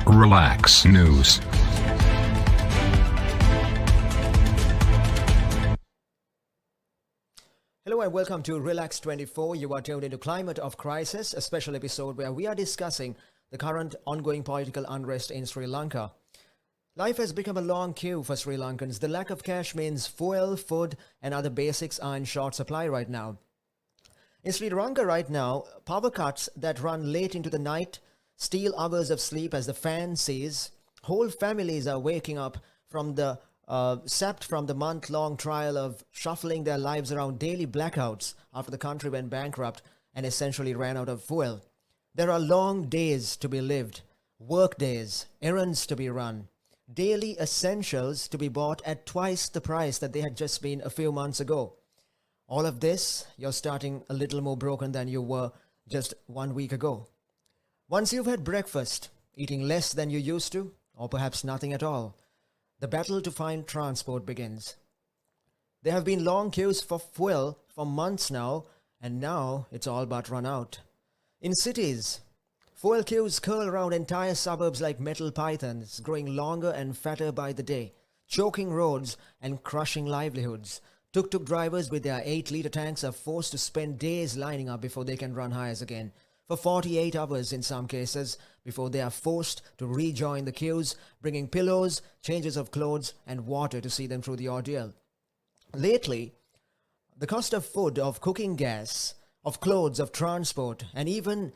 Relax News. Hello and welcome to Relax 24. You are tuned into Climate of Crisis, a special episode where we are discussing the current ongoing political unrest in Sri Lanka. Life has become a long queue for Sri Lankans. The lack of cash means fuel, food and other basics are in short supply right now. In Sri Lanka right now, power cuts that run late into the night steal hours of sleep as the fan sees. Whole families are waking up from the sapped from the month-long trial of shuffling their lives around daily blackouts after the country went bankrupt and essentially ran out of fuel. There are long days to be lived, work days, errands to be run, daily essentials to be bought at twice the price that they had just been a few months ago. All of this, you're starting a little more broken than you were just 1 week ago. Once you've had breakfast, eating less than you used to, or perhaps nothing at all, the battle to find transport begins. There have been long queues for fuel for months now, and now it's all but run out. In cities, fuel queues curl around entire suburbs like metal pythons, growing longer and fatter by the day, choking roads and crushing livelihoods. Tuk-tuk drivers with their 8-liter tanks are forced to spend days lining up before they can run hires again, for 48 hours in some cases, before they are forced to rejoin the queues, bringing pillows, changes of clothes and water to see them through the ordeal. Lately, the cost of food, of cooking gas, of clothes, of transport, and even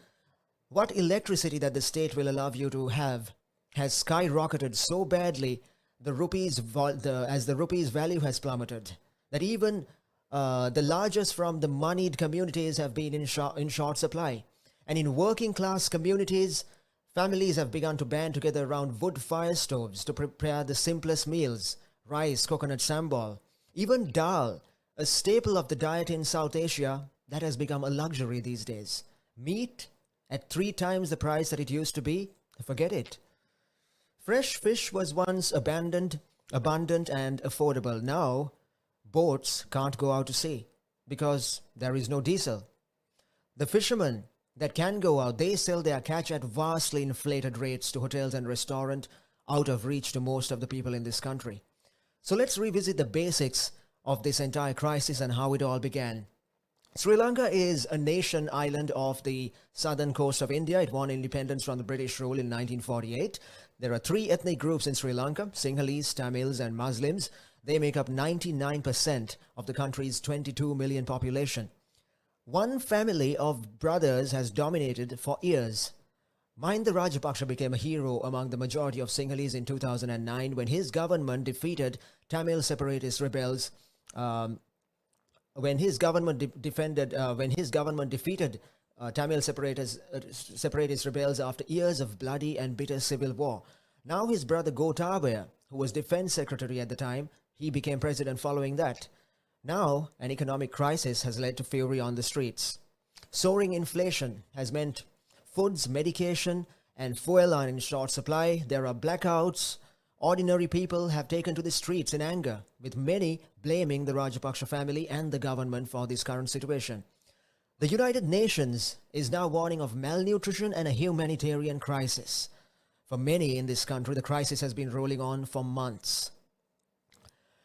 what electricity that the state will allow you to have has skyrocketed so badly as the rupee's value has plummeted, that even the largest from the moneyed communities have been in short supply. And in working class communities, families have begun to band together around wood fire stoves to prepare the simplest meals: rice, coconut sambal, even dal, a staple of the diet in South Asia that has become a luxury these days. Meat at 3 times the price that it used to be? Forget it. Fresh fish was once abundant and affordable. Now, boats can't go out to sea because there is no diesel. The fishermen that can go out, they sell their catch at vastly inflated rates to hotels and restaurants, out of reach to most of the people in this country. So let's revisit the basics of this entire crisis and how it all began. Sri Lanka is a nation island off the southern coast of India. It won independence from the British rule in 1948. There are 3 ethnic groups in Sri Lanka: Sinhalese, Tamils and Muslims. They make up 99% of the country's 22 million population. One family of brothers has dominated for years. Mahinda Rajapaksa became a hero among the majority of Sinhalese in 2009 when his government defeated Tamil separatist rebels. When his government defeated Tamil separatist rebels after years of bloody and bitter civil war. Now his brother Gotabaya, who was defense secretary at the time, he became president following that. Now, an economic crisis has led to fury on the streets. Soaring inflation has meant foods, medication, and fuel are in short supply. There are blackouts. Ordinary people have taken to the streets in anger, with many blaming the Rajapaksa family and the government for this current situation. The United Nations is now warning of malnutrition and a humanitarian crisis. For many in this country, the crisis has been rolling on for months.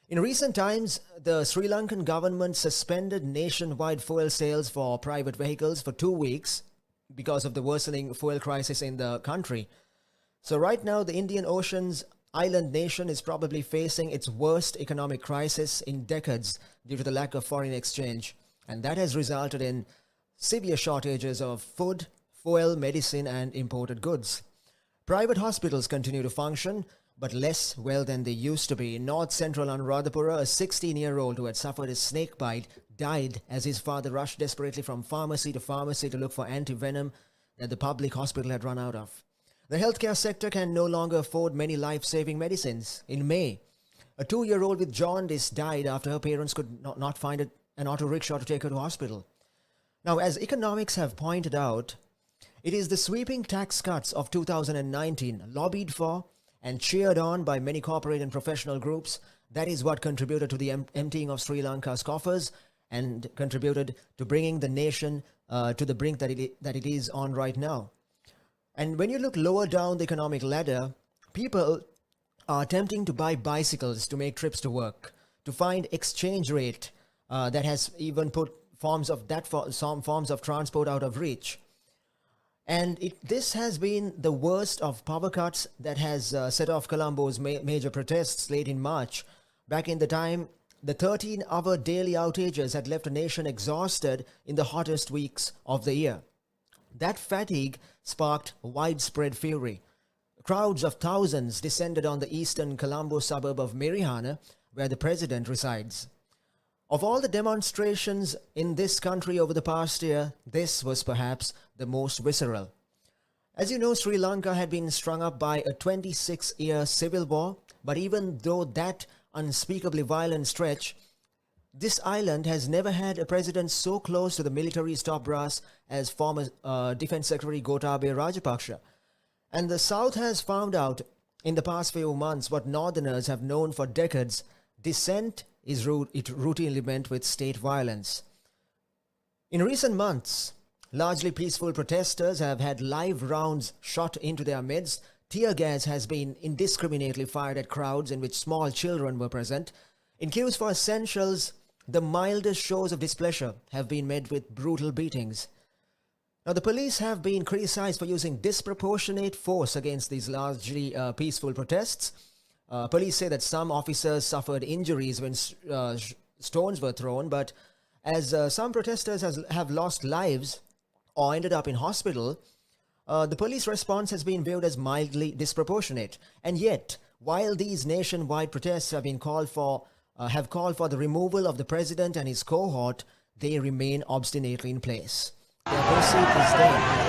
In recent times, the Sri Lankan government suspended nationwide fuel sales for private vehicles for 2 weeks because of the worsening fuel crisis in the country. So right now, the Indian Ocean's island nation is probably facing its worst economic crisis in decades due to the lack of foreign exchange. And that has resulted in severe shortages of food, fuel, medicine, and imported goods. Private hospitals continue to function, but less well than they used to be. In north-central Anuradhapura, a 16-year-old who had suffered a snake bite died as his father rushed desperately from pharmacy to look for anti-venom that the public hospital had run out of. The healthcare sector can no longer afford many life-saving medicines. In May, a 2-year-old with jaundice died after her parents could not find an auto rickshaw to take her to hospital. Now, as economics have pointed out, it is the sweeping tax cuts of 2019, lobbied for and cheered on by many corporate and professional groups, that is what contributed to the emptying of Sri Lanka's coffers and contributed to bringing the nation to the brink that it is on right now. And when you look lower down the economic ladder, people are attempting to buy bicycles to make trips to work, to find exchange rate that has even put some forms of transport out of reach. And this has been the worst of power cuts that has set off Colombo's major protests late in March. Back in the time, the 13-hour daily outages had left a nation exhausted in the hottest weeks of the year. That fatigue sparked widespread fury. Crowds of thousands descended on the eastern Colombo suburb of Marihana, where the president resides. Of all the demonstrations in this country over the past year, this was perhaps the most visceral. As you know, Sri Lanka had been strung up by a 26-year civil war, but even though that unspeakably violent stretch, this island has never had a president so close to the military's top brass as former Defense Secretary Gotabaya Rajapaksa. And the South has found out in the past few months what Northerners have known for decades: dissent is routinely met with state violence. In recent months, largely peaceful protesters have had live rounds shot into their midst. Tear gas has been indiscriminately fired at crowds in which small children were present. In queues for essentials, the mildest shows of displeasure have been met with brutal beatings. Now, the police have been criticized for using disproportionate force against these largely peaceful protests. Police say that some officers suffered injuries when stones were thrown, but as some protesters have lost lives or ended up in hospital, the police response has been viewed as mildly disproportionate. And yet, while these nationwide protests have called for the removal of the president and his cohort, they remain obstinately in place. They are perceived as dead.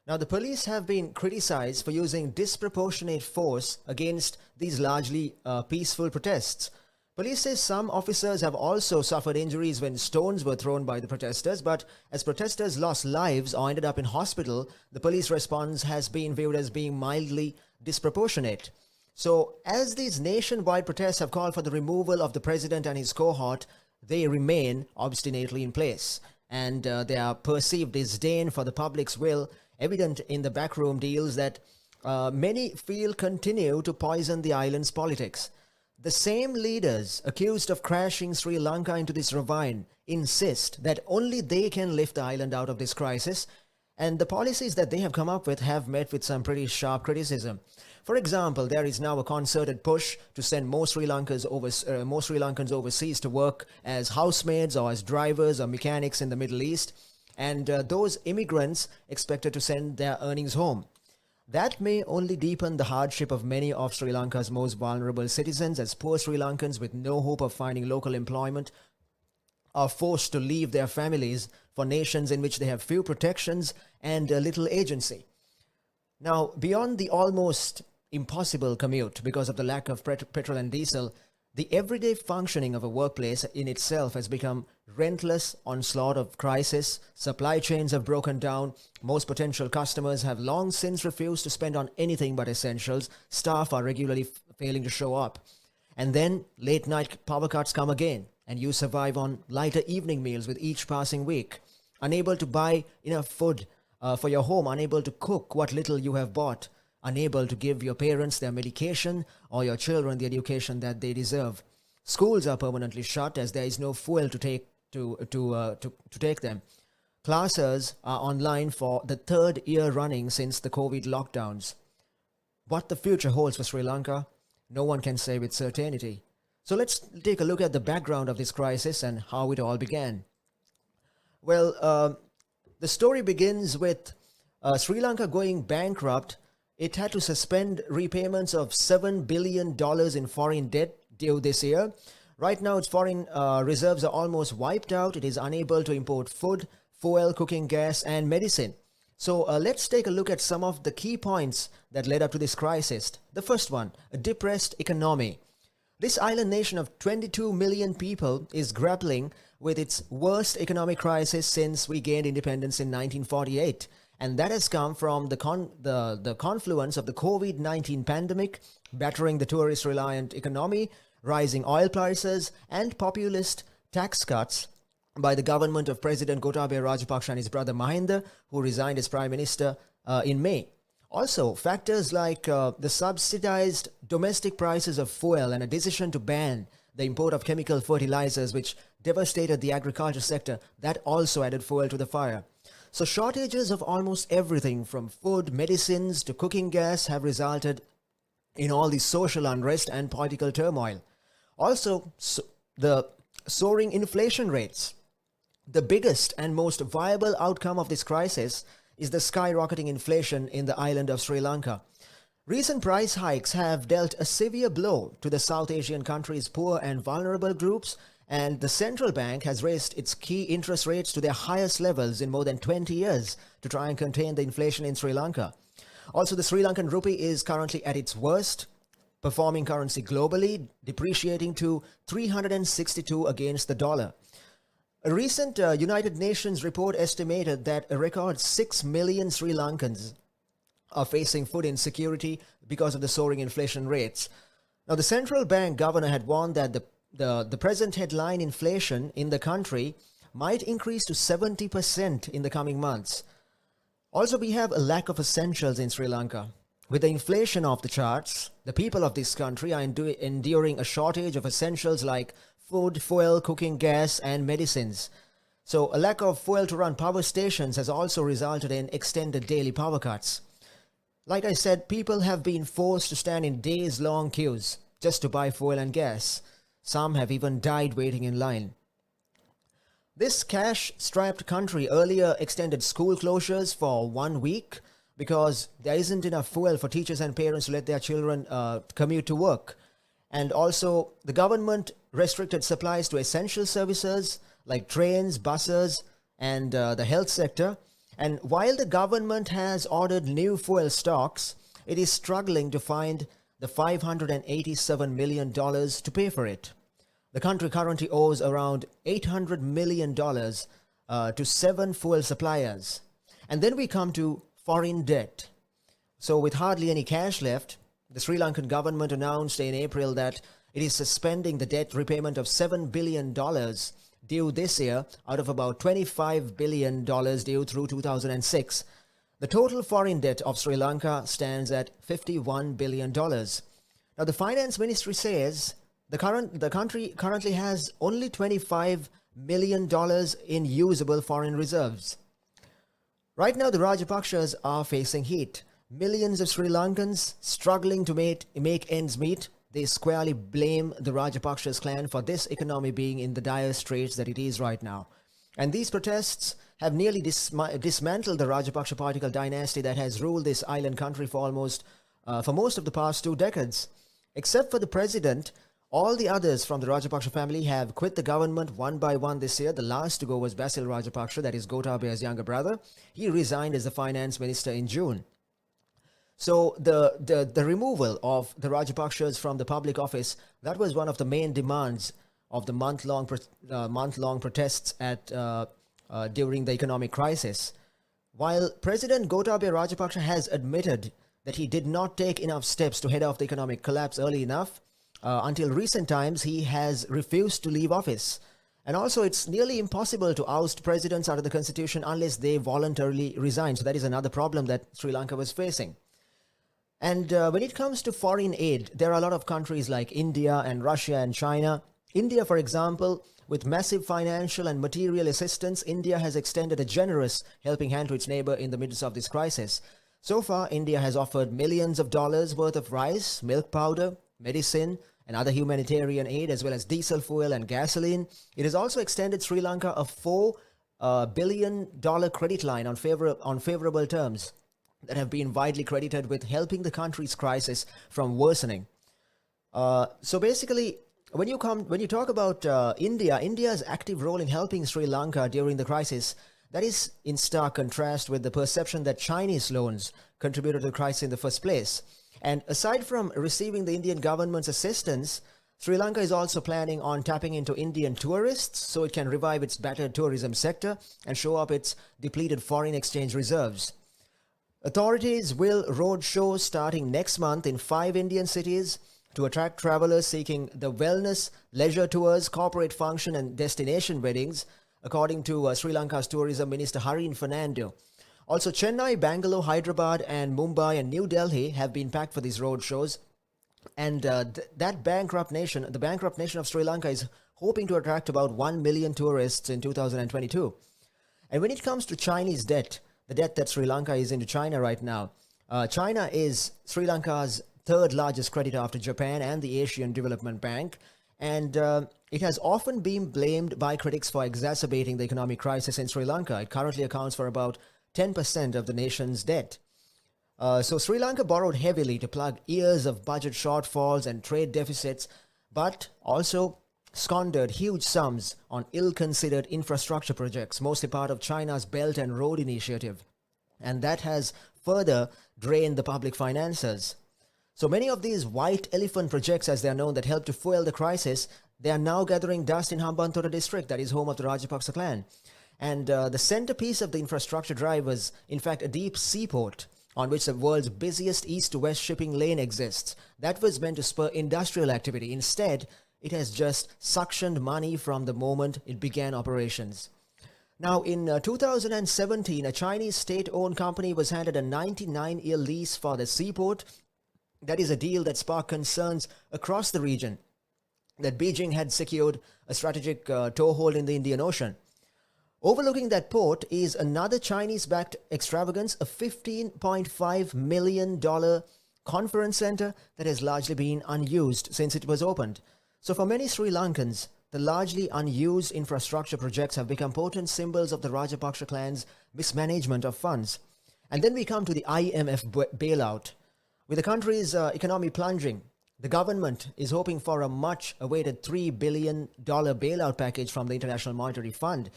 Now, the police have been criticized for using disproportionate force against these largely peaceful protests. Police say some officers have also suffered injuries when stones were thrown by the protesters, but as protesters lost lives or ended up in hospital, the police response has been viewed as being mildly disproportionate. So, as these nationwide protests have called for the removal of the president and his cohort, they remain obstinately in place, and their perceived disdain for the public's will evident in the backroom deals that many feel continue to poison the island's politics. The same leaders accused of crashing Sri Lanka into this ravine insist that only they can lift the island out of this crisis, and the policies that they have come up with have met with some pretty sharp criticism. For example, there is now a concerted push to send more Sri Lankans overseas to work as housemaids or as drivers or mechanics in the Middle East, and those immigrants expected to send their earnings home. That may only deepen the hardship of many of Sri Lanka's most vulnerable citizens, as poor Sri Lankans with no hope of finding local employment are forced to leave their families for nations in which they have few protections and little agency. Now, beyond the almost impossible commute because of the lack of petrol and diesel, the everyday functioning of a workplace in itself has become relentless onslaught of crisis. Supply chains have broken down. Most potential customers have long since refused to spend on anything but essentials. Staff are regularly failing to show up. And then late night power cuts come again. and you survive on lighter evening meals with each passing week, unable to buy enough food for your home, unable to cook what little you have bought, unable to give your parents their medication or your children the education that they deserve. Schools are permanently shut as there is no fuel to take them. Classes are online for the third year running since the COVID lockdowns. What the future holds for Sri Lanka, no one can say with certainty. So let's take a look at the background of this crisis and how it all began. Well, the story begins with Sri Lanka going bankrupt. It had to suspend repayments of $7 billion in foreign debt due this year. Right now, its foreign reserves are almost wiped out. It is unable to import food, fuel, cooking gas, and medicine. So let's take a look at some of the key points that led up to this crisis. The first one, a depressed economy. This island nation of 22 million people is grappling with its worst economic crisis since we gained independence in 1948. And that has come from the confluence of the COVID-19 pandemic, battering the tourist-reliant economy, rising oil prices, and populist tax cuts by the government of President Gotabaya Rajapaksa and his brother Mahinda, who resigned as Prime Minister in May. Also, factors like the subsidized domestic prices of fuel and a decision to ban the import of chemical fertilizers, which devastated the agriculture sector, that also added fuel to the fire. So shortages of almost everything from food, medicines to cooking gas have resulted in all the social unrest and political turmoil. Also, the soaring inflation rates. The biggest and most viable outcome of this crisis is the skyrocketing inflation in the island of Sri Lanka. Recent price hikes have dealt a severe blow to the South Asian country's poor and vulnerable groups, and the central bank has raised its key interest rates to their highest levels in more than 20 years to try and contain the inflation in Sri Lanka. Also, the Sri Lankan rupee is currently at its worst performing currency globally, depreciating to 362 against the dollar. A recent United Nations report estimated that a record 6 million Sri Lankans are facing food insecurity because of the soaring inflation rates. Now, the central bank governor had warned that the present headline inflation in the country might increase to 70% in the coming months. Also, we have a lack of essentials in Sri Lanka. With the inflation off the charts, the people of this country are enduring a shortage of essentials like food, fuel, cooking gas, and medicines. So a lack of fuel to run power stations has also resulted in extended daily power cuts. Like I said, people have been forced to stand in days-long queues just to buy fuel and gas. Some have even died waiting in line. This cash-strapped country earlier extended school closures for 1 week because there isn't enough fuel for teachers and parents to let their children commute to work. And also, the government restricted supplies to essential services like trains, buses, and the health sector. And while the government has ordered new fuel stocks, it is struggling to find the $587 million to pay for it. The country currently owes around $800 million to 7 fuel suppliers. And then we come to foreign debt. So with hardly any cash left, the Sri Lankan government announced in April that it is suspending the debt repayment of $7 billion due this year out of about $25 billion due through 2006. The total foreign debt of Sri Lanka stands at $51 billion. Now, the finance ministry says the country currently has only $25 million in usable foreign reserves. Right now, the Rajapakshas are facing heat. Millions of Sri Lankans struggling to make ends meet. They squarely blame the Rajapakshas clan for this economy being in the dire straits that it is right now. And these protests have nearly dismantled the Rajapaksa political dynasty that has ruled this island country for most of the past 2 decades. Except for the president, all the others from the Rajapaksa family have quit the government one by one this year. The last to go was Basil Rajapaksa, that is Gotabaya's younger brother. He resigned as the finance minister in June. So the removal of the Rajapakshas from the public office, that was one of the main demands of the month-long protests during the economic crisis. While President Gotabaya Rajapaksa has admitted that he did not take enough steps to head off the economic collapse early enough, Until recent times, he has refused to leave office. And also, it's nearly impossible to oust presidents out of the constitution unless they voluntarily resign. So that is another problem that Sri Lanka was facing. And when it comes to foreign aid, there are a lot of countries like India and Russia and China. India, for example, with massive financial and material assistance, India has extended a generous helping hand to its neighbor in the midst of this crisis. So far, India has offered millions of dollars worth of rice, milk powder, medicine, and other humanitarian aid, as well as diesel fuel and gasoline. It has also extended Sri Lanka a $4 billion credit line on favorable terms that have been widely credited with helping the country's crisis from worsening. So basically, when you talk about India's active role in helping Sri Lanka during the crisis, that is in stark contrast with the perception that Chinese loans contributed to the crisis in the first place. And aside from receiving the Indian government's assistance, Sri Lanka is also planning on tapping into Indian tourists so it can revive its battered tourism sector and show up its depleted foreign exchange reserves. Authorities will road shows starting next month in 5 Indian cities to attract travelers seeking the wellness, leisure tours, corporate function and destination weddings, according to Sri Lanka's Tourism Minister Harin Fernando. Also, Chennai, Bangalore, Hyderabad and Mumbai and New Delhi have been packed for these road shows. And the bankrupt nation of Sri Lanka is hoping to attract about 1 million tourists in 2022. And when it comes to Chinese debt, the debt that Sri Lanka is into China right now, China is Sri Lanka's third largest creditor after Japan and the Asian Development Bank. And it has often been blamed by critics for exacerbating the economic crisis in Sri Lanka. It currently accounts for about 10% of the nation's debt. So Sri Lanka borrowed heavily to plug years of budget shortfalls and trade deficits, but also squandered huge sums on ill-considered infrastructure projects, mostly part of China's Belt and Road Initiative. And that has further drained the public finances. So many of these white elephant projects, as they are known, that help to fuel the crisis, they are now gathering dust in Hambantota district, that is home of the Rajapaksa clan. And the centerpiece of the infrastructure drive was, in fact, a deep seaport on which the world's busiest east-to-west shipping lane exists. That was meant to spur industrial activity. Instead, it has just suctioned money from the moment it began operations. Now, in 2017, a Chinese state-owned company was handed a 99-year lease for the seaport. That is a deal that sparked concerns across the region that Beijing had secured a strategic toehold in the Indian Ocean. Overlooking that port is another Chinese-backed extravagance, a $15.5 million conference center that has largely been unused since it was opened. So for many Sri Lankans, the largely unused infrastructure projects have become potent symbols of the Rajapaksa clan's mismanagement of funds. And then we come to the IMF bailout. With the country's economy plunging, the government is hoping for a much-awaited $3 billion bailout package from the International Monetary Fund.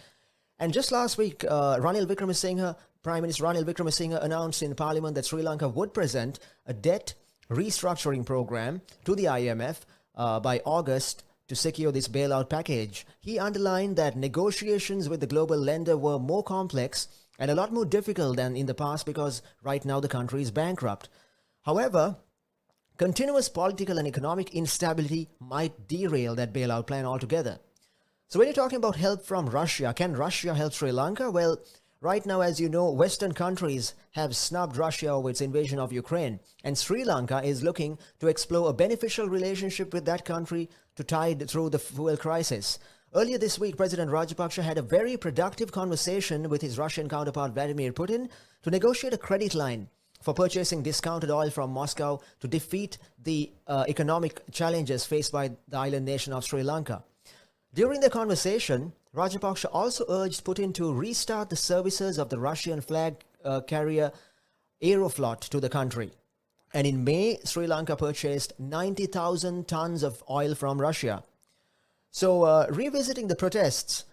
And just last week, Prime Minister Ranil Wickremesinghe announced in Parliament that Sri Lanka would present a debt restructuring program to the IMF by August to secure this bailout package. He underlined that negotiations with the global lender were more complex and a lot more difficult than in the past because right now the country is bankrupt. However, continuous political and economic instability might derail that bailout plan altogether. So when you're talking about help from Russia, can Russia help Sri Lanka? Well, right now, as you know, Western countries have snubbed Russia over its invasion of Ukraine, and Sri Lanka is looking to explore a beneficial relationship with that country to tide through the fuel crisis. Earlier this week, President Rajapaksa had a very productive conversation with his Russian counterpart Vladimir Putin to negotiate a credit line for purchasing discounted oil from Moscow to defeat the economic challenges faced by the island nation of Sri Lanka. During the conversation, Rajapaksa also urged Putin to restart the services of the Russian flag carrier Aeroflot to the country. And in May, Sri Lanka purchased 90,000 tons of oil from Russia. So, revisiting the protests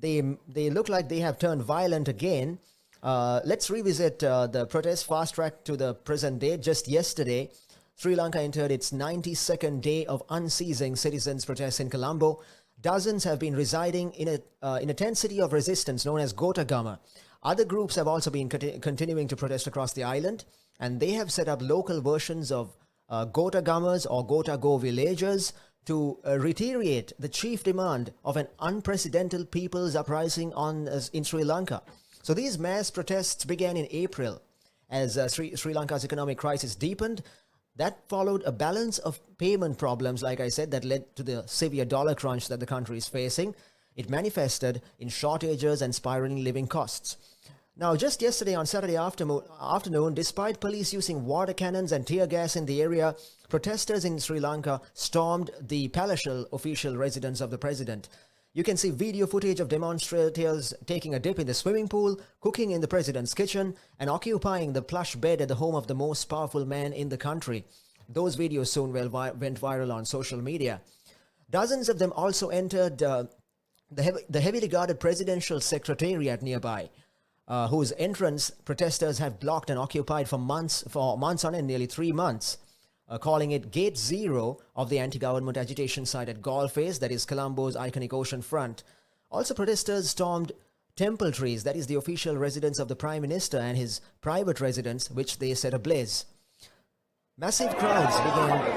they look like they have turned violent again. Let's revisit the protests fast-tracked to the present day. Just yesterday, Sri Lanka entered its 92nd day of unceasing citizens' protests in Colombo. Dozens have been residing in a tent city of resistance known as Gotagama. Other groups have also been continuing to protest across the island, and they have set up local versions of Gota Gummers or Gota Go villagers to reiterate the chief demand of an unprecedented people's uprising in Sri Lanka. So these mass protests began in April as Sri Lanka's economic crisis deepened. That followed a balance of payment problems, like I said, that led to the severe dollar crunch that the country is facing. It manifested in shortages and spiraling living costs. Now, just yesterday on Saturday afternoon, despite police using water cannons and tear gas in the area, protesters in Sri Lanka stormed the palatial official residence of the president. You can see video footage of demonstrators taking a dip in the swimming pool, cooking in the president's kitchen, and occupying the plush bed at the home of the most powerful man in the country. Those videos soon went viral on social media. Dozens of them also entered the heavily guarded presidential secretariat nearby, whose entrance protesters have blocked and occupied for months on end, nearly 3 months, calling it Gate Zero of the anti-government agitation site at Galle, that is Colombo's iconic ocean front. Also, protesters stormed Temple Trees, that is the official residence of the Prime Minister, and his private residence, which they set ablaze. Massive crowds began.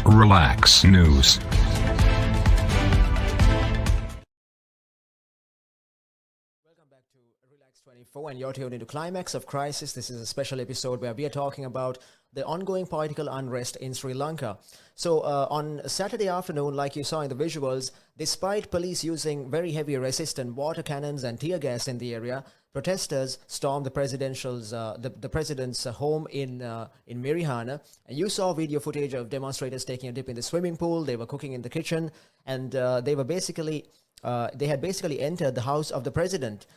Relax News. Welcome back to Relax 24, and you're tuned into Climax of Crisis. This is a special episode where we are talking about the ongoing political unrest in Sri Lanka. So on Saturday afternoon, like you saw in the visuals, despite police using very heavy resistant water cannons and tear gas in the area, protesters stormed the president's home in Mirihana. And you saw video footage of demonstrators taking a dip in the swimming pool. They were cooking in the kitchen, and they had basically entered the house of the president.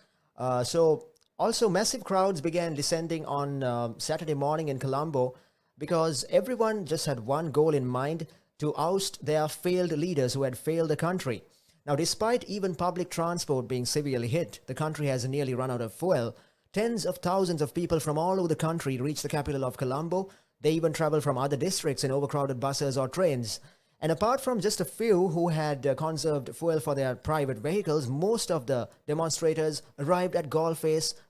So also massive crowds began descending on Saturday morning in Colombo, because everyone just had one goal in mind: to oust their failed leaders who had failed the country. Now, despite even public transport being severely hit, the country has nearly run out of fuel. Tens of thousands of people from all over the country reach the capital of Colombo. They even travel from other districts in overcrowded buses or trains. And apart from just a few who had conserved fuel for their private vehicles, most of the demonstrators arrived at Galle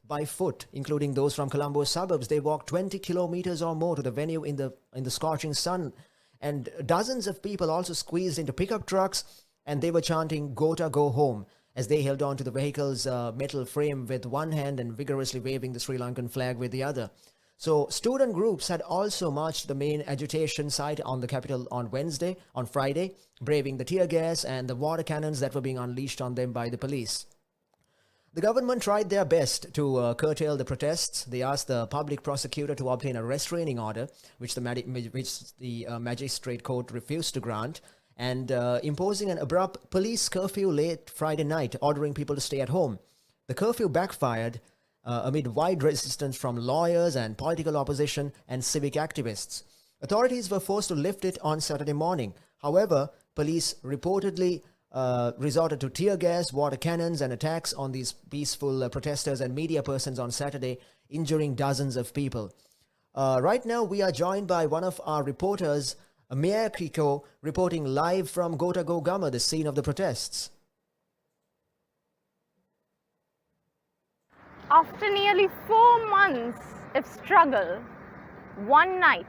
by foot, including those from Colombo's suburbs. They walked 20 kilometers or more to the venue in the scorching sun. And dozens of people also squeezed into pickup trucks, and they were chanting "Gota, go home" as they held on to the vehicle's metal frame with one hand and vigorously waving the Sri Lankan flag with the other. So student groups had also marched to the main agitation site on the capital on Friday, braving the tear gas and the water cannons that were being unleashed on them by the police. The government tried their best to curtail the protests. They asked the public prosecutor to obtain a restraining order, which the magistrate court refused to grant, and imposing an abrupt police curfew late Friday night, ordering people to stay at home. The curfew backfired amid wide resistance from lawyers and political opposition and civic activists. Authorities were forced to lift it on Saturday morning. However, police reportedly resorted to tear gas, water cannons, and attacks on these peaceful protesters and media persons on Saturday, injuring dozens of people. Right now, we are joined by one of our reporters, Mia Kiko, reporting live from Gota Gogama, the scene of the protests. After nearly 4 months of struggle, one night,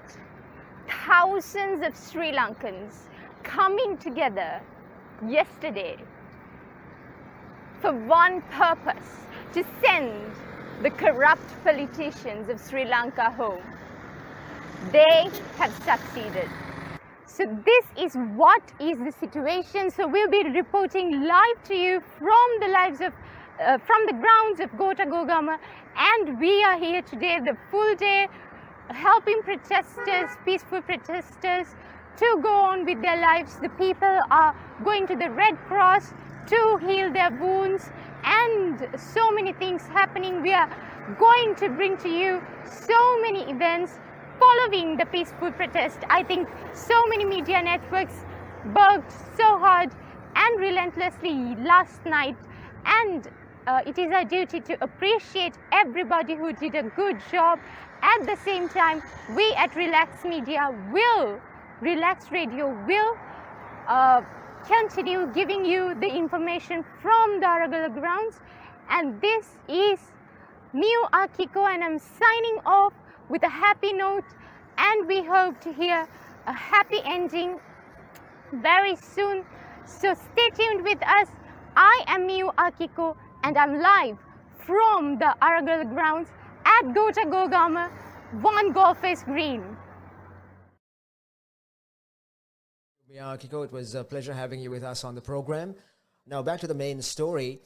thousands of Sri Lankans coming together yesterday for one purpose: to send the corrupt politicians of Sri Lanka home. They have succeeded. So this is what is the situation. So we'll be reporting live to you from the grounds of Gota Gogama, and we are here today the full day helping protesters, peaceful protesters, to go on with their lives. The people are going to the Red Cross to heal their wounds, and so many things happening. We are going to bring to you so many events following the peaceful protest. I think so many media networks worked so hard and relentlessly last night, and it is our duty to appreciate everybody who did a good job. At the same time, we at Relax Radio will continue giving you the information from the Aragal grounds. And this is Miu Akiko, and I'm signing off with a happy note, and we hope to hear a happy ending very soon. So stay tuned with us. I am Miu Akiko, and I'm live from the Aragal grounds at Gota Gogama, One Golfers Green. Yeah, Kiko, it was a pleasure having you with us on the program. Now back to the main story.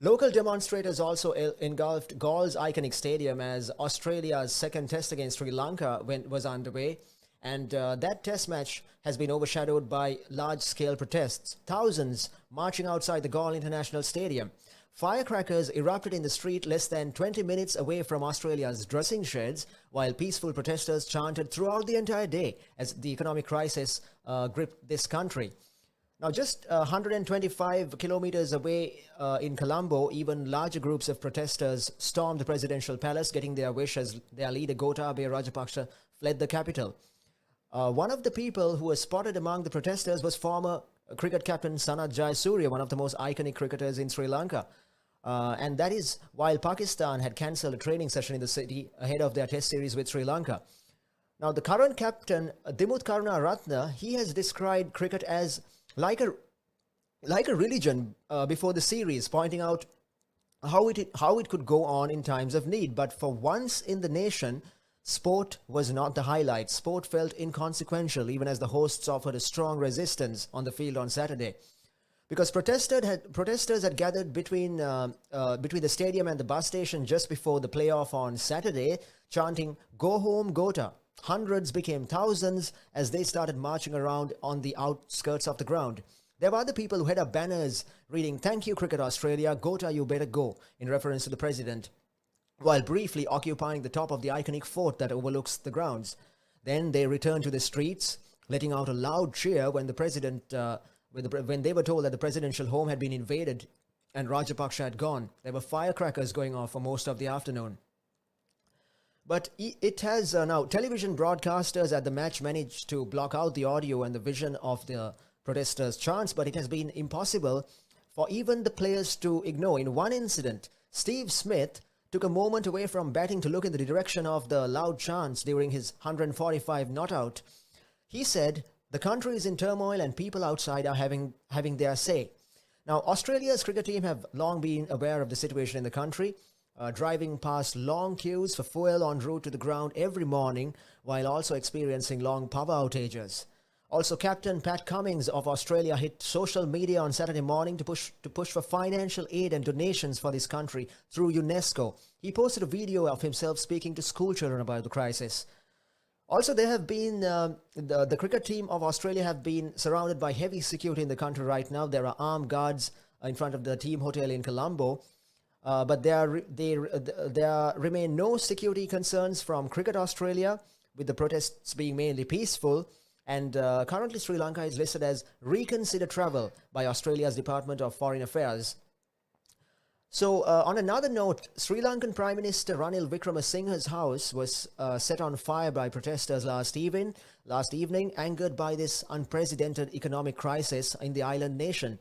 Local demonstrators also engulfed Gauls iconic stadium as Australia's second test against Sri Lanka was underway. And that test match has been overshadowed by large-scale protests. Thousands marching outside the Gaul International Stadium. Firecrackers erupted in the street less than 20 minutes away from Australia's dressing sheds, while peaceful protesters chanted throughout the entire day as the economic crisis gripped this country. Now, just 125 kilometers away in Colombo, even larger groups of protesters stormed the presidential palace, getting their wish as their leader Gotabaya Rajapaksa fled the capital. One of the people who was spotted among the protesters was former cricket captain Sanath Jayasuriya, one of the most iconic cricketers in Sri Lanka. And that is while Pakistan had cancelled a training session in the city ahead of their test series with Sri Lanka. Now, the current captain, Dimut Karunaratne, he has described cricket as like a religion before the series, pointing out how it could go on in times of need. But for once in the nation, sport was not the highlight. Sport felt inconsequential, even as the hosts offered a strong resistance on the field on Saturday. Because protesters had gathered between the stadium and the bus station just before the playoff on Saturday, chanting, "Go home, Gota." Hundreds became thousands as they started marching around on the outskirts of the ground. There were other people who had up banners reading, "Thank you, Cricket Australia, Gota, you better go," in reference to the president, while briefly occupying the top of the iconic fort that overlooks the grounds. Then they returned to the streets, letting out a loud cheer when the president, when they were told that the presidential home had been invaded and Rajapaksa had gone. There were firecrackers going off for most of the afternoon. But it has now, television broadcasters at the match managed to block out the audio and the vision of the protesters' chants, but it has been impossible for even the players to ignore. In one incident, Steve Smith took a moment away from batting to look in the direction of the loud chants during his 145 not out. He said, "The country is in turmoil and people outside are having their say." Now, Australia's cricket team have long been aware of the situation in the country, driving past long queues for fuel en route to the ground every morning, while also experiencing long power outages. Also, Captain Pat Cummings of Australia hit social media on Saturday morning to push for financial aid and donations for this country through UNESCO. He posted a video of himself speaking to school children about the crisis. Also, there have been the cricket team of Australia have been surrounded by heavy security in the country right now. There are armed guards in front of the team hotel in Colombo, but there remain no security concerns from Cricket Australia, with the protests being mainly peaceful. And currently, Sri Lanka is listed as reconsider travel by Australia's Department of Foreign Affairs. So, on another note, Sri Lankan Prime Minister Ranil Wickremesinghe's house was set on fire by protesters last evening, angered by this unprecedented economic crisis in the island nation.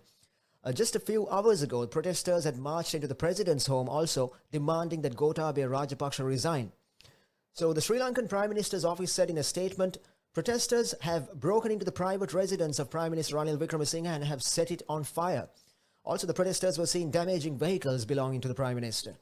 Just a few hours ago, protesters had marched into the president's home also, demanding that Gotabaya Rajapaksa resign. So, the Sri Lankan Prime Minister's office said in a statement, protesters have broken into the private residence of Prime Minister Ranil Wickremesinghe and have set it on fire. Also, the protesters were seen damaging vehicles belonging to the Prime Minister.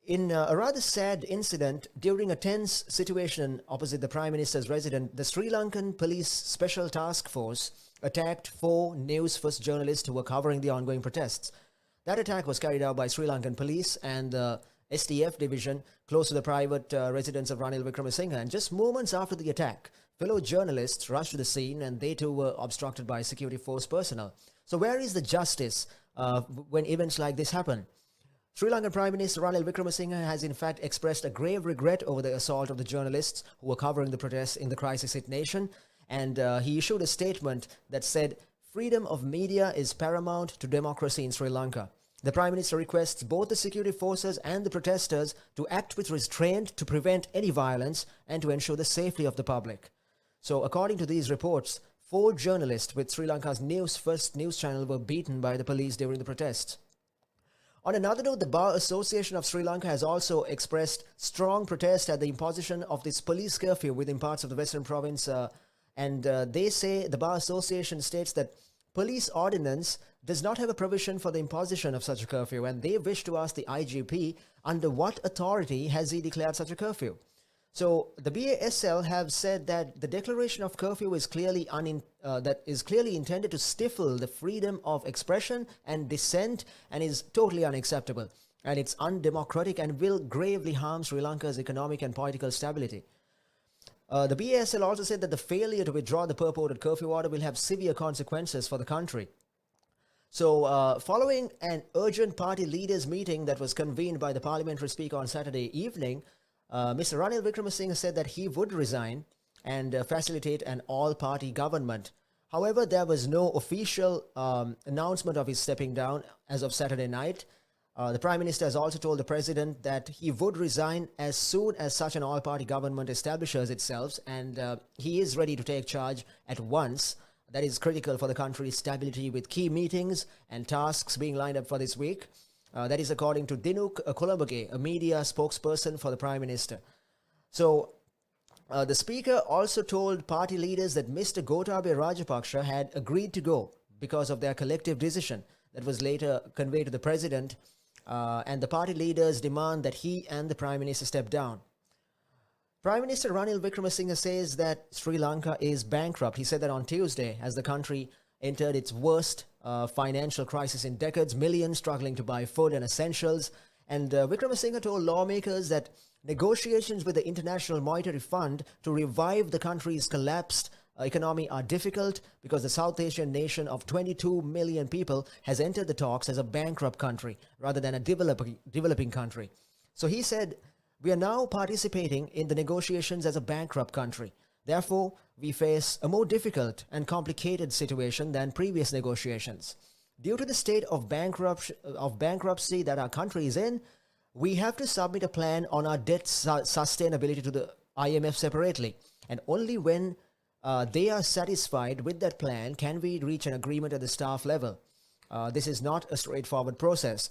In a rather sad incident, during a tense situation opposite the Prime Minister's residence, the Sri Lankan Police Special Task Force attacked 4 News First journalists who were covering the ongoing protests. That attack was carried out by Sri Lankan police and the STF division close to the private residence of Ranil Wickremesinghe. And just moments after the attack, fellow journalists rushed to the scene and they too were obstructed by security force personnel. So where is the justice when events like this happen? Sri Lankan Prime Minister Ranil Wickremesinghe has in fact expressed a grave regret over the assault of the journalists who were covering the protests in the crisis-hit nation. And he issued a statement that said, freedom of media is paramount to democracy in Sri Lanka. The Prime Minister requests both the security forces and the protesters to act with restraint to prevent any violence and to ensure the safety of the public. So according to these reports, 4 journalists with Sri Lanka's News First news channel were beaten by the police during the protests. On another note, the Bar Association of Sri Lanka has also expressed strong protest at the imposition of this police curfew within parts of the Western province. They say, the Bar Association states that police ordinance does not have a provision for the imposition of such a curfew, and they wish to ask the IGP under what authority has he declared such a curfew. So the BASL have said that the declaration of curfew is clearly intended to stifle the freedom of expression and dissent and is totally unacceptable. And it's undemocratic and will gravely harm Sri Lanka's economic and political stability. The BASL also said that the failure to withdraw the purported curfew order will have severe consequences for the country. So, following an urgent party leaders meeting that was convened by the parliamentary speaker on Saturday evening, Mr. Ranil Wickremesinghe said that he would resign and facilitate an all-party government. However, there was no official announcement of his stepping down as of Saturday night. The Prime Minister has also told the President that he would resign as soon as such an all-party government establishes itself, and he is ready to take charge at once. That is critical for the country's stability, with key meetings and tasks being lined up for this week. That is according to Dinuk Kolambage, a media spokesperson for the Prime Minister. So, the Speaker also told party leaders that Mr. Gotabaya Rajapaksa had agreed to go because of their collective decision that was later conveyed to the President, and the party leaders demand that he and the Prime Minister step down. Prime Minister Ranil Wickremesinghe says that Sri Lanka is bankrupt. He said that on Tuesday as the country entered its worst financial crisis in decades, millions struggling to buy food and essentials. And Wickremesinghe told lawmakers that negotiations with the International Monetary Fund to revive the country's collapsed economy are difficult because the South Asian nation of 22 million people has entered the talks as a bankrupt country rather than a developing country. So he said, we are now participating in the negotiations as a bankrupt country. Therefore, we face a more difficult and complicated situation than previous negotiations. Due to the state of bankruptcy that our country is in, we have to submit a plan on our debt sustainability to the IMF separately. And only when they are satisfied with that plan can we reach an agreement at the staff level. This is not a straightforward process.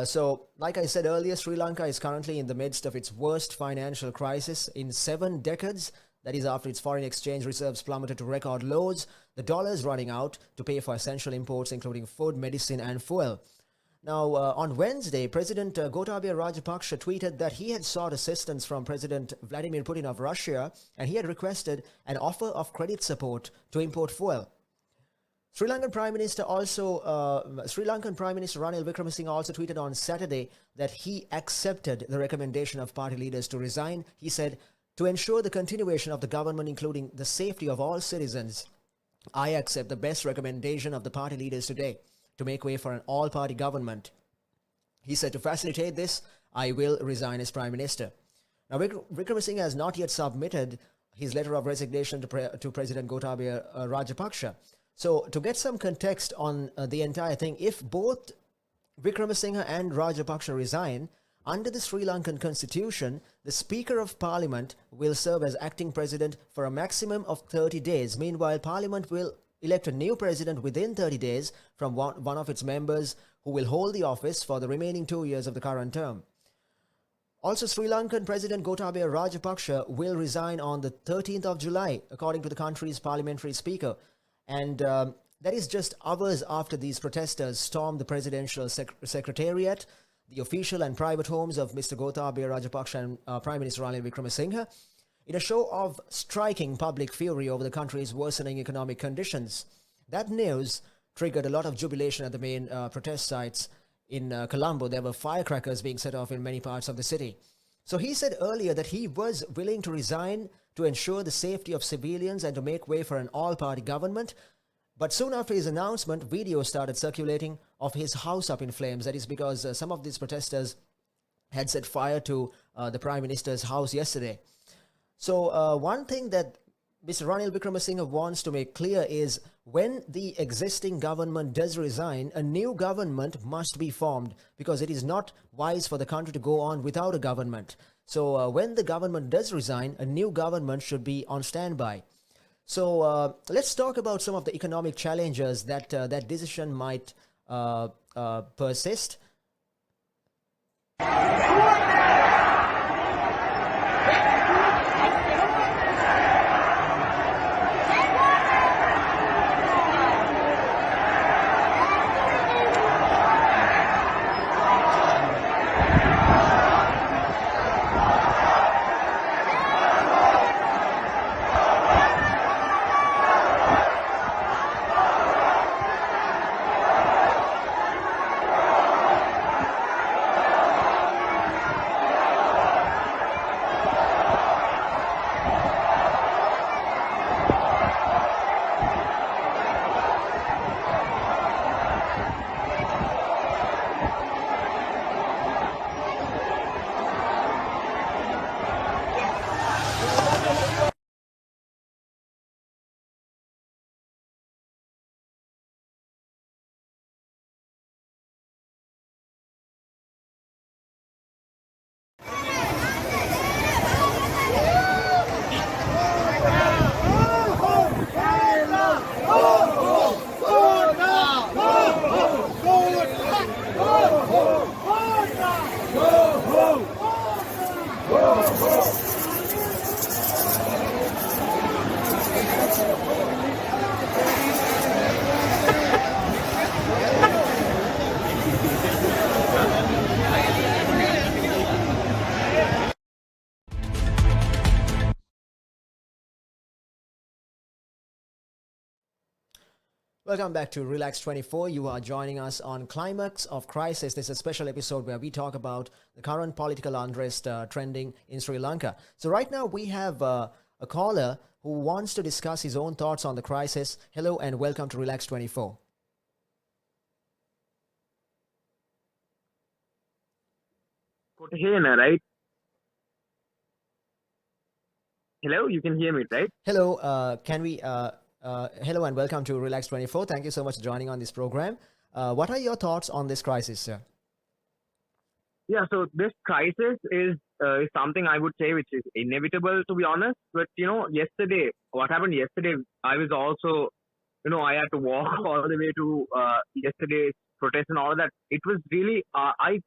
So, like I said earlier, Sri Lanka is currently in the midst of its worst financial crisis in 7 decades. That is after its foreign exchange reserves plummeted to record lows, the dollar is running out to pay for essential imports including food, medicine and fuel. Now, on Wednesday, President Gotabaya Rajapaksa tweeted that he had sought assistance from President Vladimir Putin of Russia and he had requested an offer of credit support to import fuel. Sri Lankan Prime Minister Ranil Wickremesinghe also tweeted on Saturday that he accepted the recommendation of party leaders to resign. He said, "To ensure the continuation of the government, including the safety of all citizens, I accept the best recommendation of the party leaders today to make way for an all-party government." He said, "To facilitate this, I will resign as Prime Minister." Now, Wickremesinghe has not yet submitted his letter of resignation to President Gotabaya Rajapaksa. So, to get some context on the entire thing, if both Wickremesinghe and Rajapaksa resign, under the Sri Lankan constitution, the Speaker of Parliament will serve as acting president for a maximum of 30 days. Meanwhile, Parliament will elect a new president within 30 days from one of its members who will hold the office for the remaining 2 years of the current term. Also, Sri Lankan President Gotabaya Rajapaksa will resign on the 13th of July, according to the country's parliamentary speaker. And that is just hours after these protesters stormed the presidential secretariat, the official and private homes of Mr. Gotabaya Rajapaksa and Prime Minister Ranil Wickremesinghe, in a show of striking public fury over the country's worsening economic conditions. That news triggered a lot of jubilation at the main protest sites in Colombo. There were firecrackers being set off in many parts of the city. So he said earlier that he was willing to resign to ensure the safety of civilians and to make way for an all-party government. But soon after his announcement, videos started circulating of his house up in flames. That is because some of these protesters had set fire to the Prime Minister's house yesterday. So one thing that Mr. Ranil Wickremesinghe wants to make clear is when the existing government does resign, a new government must be formed because it is not wise for the country to go on without a government. So when the government does resign, a new government should be on standby. So let's talk about some of the economic challenges that that decision might persist. Welcome back to Relax 24. You are joining us on Climax of Crisis. This is a special episode where we talk about the current political unrest trending in Sri Lanka. So right now we have a caller who wants to discuss his own thoughts on the crisis. Hello and welcome to Relax 24. Right? Hello, you can hear me, right? Hello, hello and welcome to Relax 24. Thank you so much for joining on this program. What are your thoughts on this crisis, sir? Yeah, so this crisis is something I would say which is inevitable, to be honest. But, what happened yesterday, I was also, I had to walk all the way to yesterday's protest and all of that. It was really, I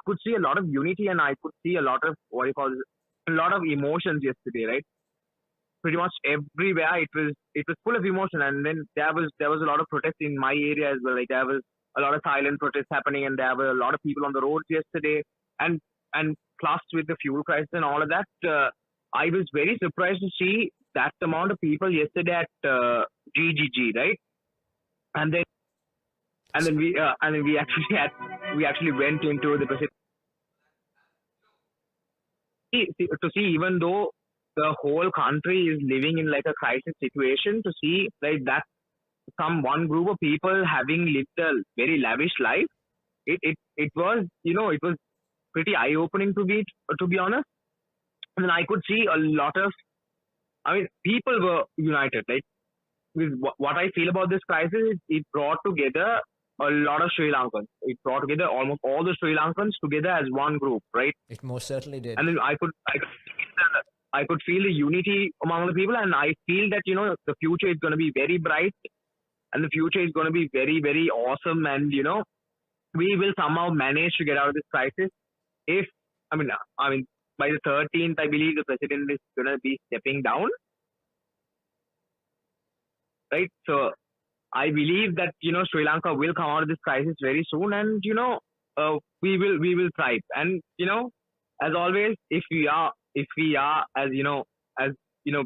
could see a lot of unity and I could see a lot of, a lot of emotions yesterday, right? Pretty much everywhere it was full of emotion, and then there was a lot of protest in my area as well. Like there was a lot of silent protests happening, and there were a lot of people on the roads yesterday, and plus with the fuel crisis and all of that, I was very surprised to see that amount of people yesterday at GGG, right? And then we actually went into the to see, even though the whole country is living in like a crisis situation, to see like that one group of people having lived a very lavish life, it was, it was pretty eye opening to be honest. And then I could see a lot of, I mean, people were united. Like, with what I feel about this crisis is it brought together a lot of Sri Lankans. It brought together almost all the Sri Lankans together as one group, right? It most certainly did. And then I could feel the unity among the people, and I feel that the future is going to be very bright, and the future is going to be very, very awesome, and we will somehow manage to get out of this crisis. If I mean by the 13th, I believe the president is going to be stepping down, right? So I believe that Sri Lanka will come out of this crisis very soon, and we will thrive. And as always, if we are as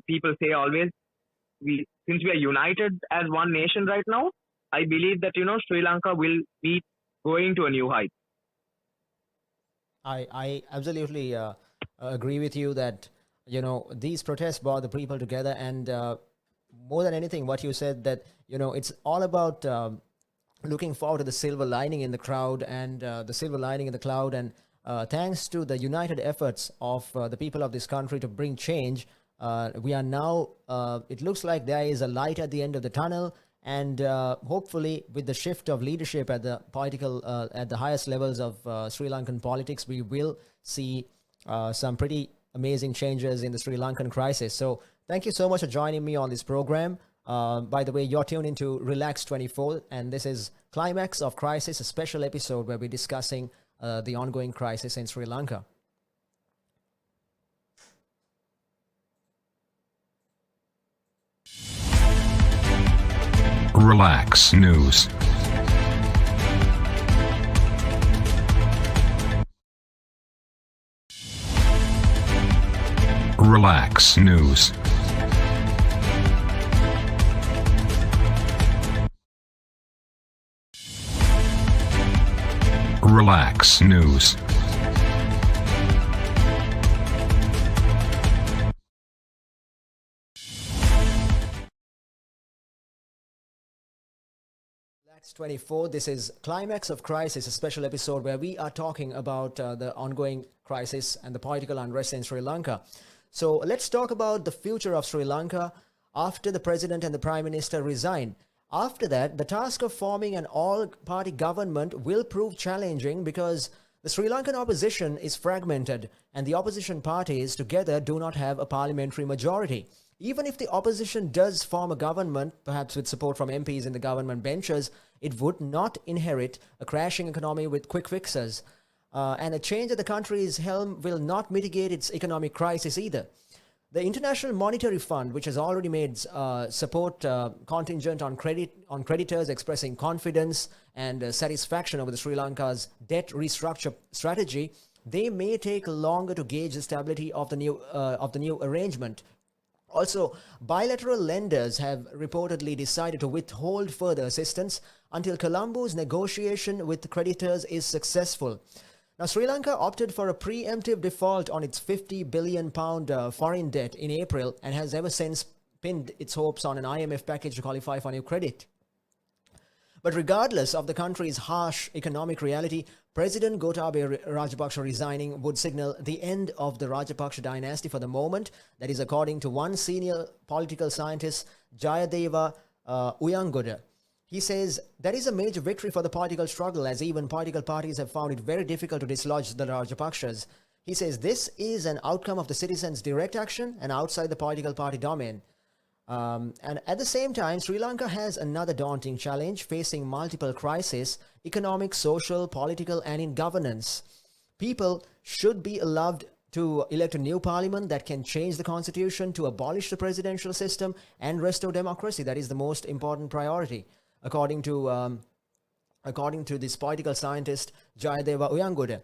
people say always, since we are united as one nation right now, I believe that Sri Lanka will be going to a new height. I absolutely agree with you that these protests brought the people together, and more than anything, what you said, that it's all about looking forward to the silver lining in the crowd, and the silver lining in the cloud, and thanks to the united efforts of the people of this country to bring change, we are now, it looks like there is a light at the end of the tunnel, and hopefully with the shift of leadership at the political, at the highest levels of Sri Lankan politics, we will see some pretty amazing changes in the Sri Lankan crisis. So thank you so much for joining me on this program. By the way, you're tuned into Relax 24, and this is Climax of Crisis, a special episode where we're discussing the ongoing crisis in Sri Lanka. Relax News. Relax News. Relax News. Relax 24, this is Climax of Crisis, a special episode where we are talking about the ongoing crisis and the political unrest in Sri Lanka. So let's talk about the future of Sri Lanka after the president and the prime minister resign. After that, the task of forming an all-party government will prove challenging because the Sri Lankan opposition is fragmented and the opposition parties together do not have a parliamentary majority. Even if the opposition does form a government, perhaps with support from MPs in the government benches, it would not inherit a crashing economy with quick fixes. And a change at the country's helm will not mitigate its economic crisis either. The International Monetary Fund, which has already made support contingent on creditors expressing confidence and satisfaction over the Sri Lanka's debt restructure strategy, they may take longer to gauge the stability of the new arrangement. Also, bilateral lenders have reportedly decided to withhold further assistance until Colombo's negotiation with creditors is successful. Now, Sri Lanka opted for a preemptive default on its £50 billion foreign debt in April and has ever since pinned its hopes on an IMF package to qualify for new credit. But regardless of the country's harsh economic reality, President Gotabaya Rajapaksa resigning would signal the end of the Rajapaksa dynasty for the moment. That is according to one senior political scientist, Jayadeva Uyangoda. He says that is a major victory for the political struggle, as even political parties have found it very difficult to dislodge the Rajapaksas. He says this is an outcome of the citizens' direct action and outside the political party domain. And at the same time, Sri Lanka has another daunting challenge, facing multiple crises: economic, social, political, and in governance. People should be allowed to elect a new parliament that can change the constitution to abolish the presidential system and restore democracy. That is the most important priority, according to according to this political scientist Jayadeva Uyangude.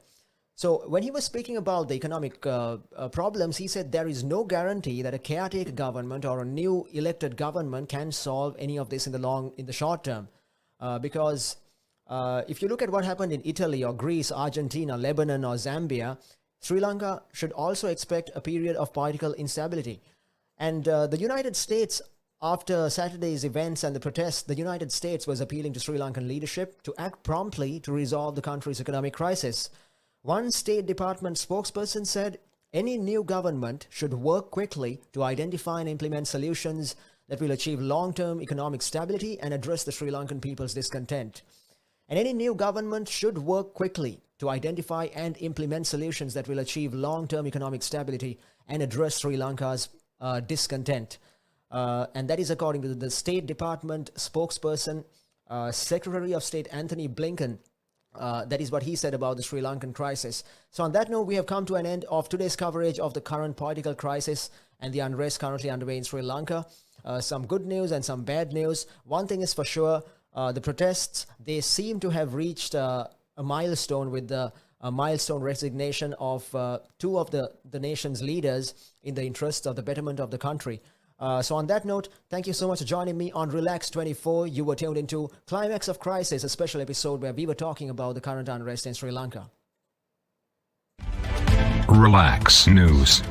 So when he was speaking about the economic problems, he said there is no guarantee that a caretaker government or a new elected government can solve any of this in the short term, because if you look at what happened in Italy or Greece, Argentina, Lebanon or Zambia, Sri Lanka should also expect a period of political instability. And the United States, after Saturday's events and the protests, the United States was appealing to Sri Lankan leadership to act promptly to resolve the country's economic crisis. One State Department spokesperson said any new government should work quickly to identify and implement solutions that will achieve long-term economic stability and address the Sri Lankan people's discontent. And any new government should work quickly to identify and implement solutions that will achieve long-term economic stability and address Sri Lanka's discontent. And that is according to the State Department spokesperson, Secretary of State Anthony Blinken. That is what he said about the Sri Lankan crisis. So on that note, we have come to an end of today's coverage of the current political crisis and the unrest currently underway in Sri Lanka. Some good news and some bad news. One thing is for sure, the protests, they seem to have reached a milestone with the milestone resignation of two of the nation's leaders in the interest of the betterment of the country. So on that note, thank you so much for joining me on Relax 24. You were tuned into Climax of Crisis, a special episode where we were talking about the current unrest in Sri Lanka. Relax News.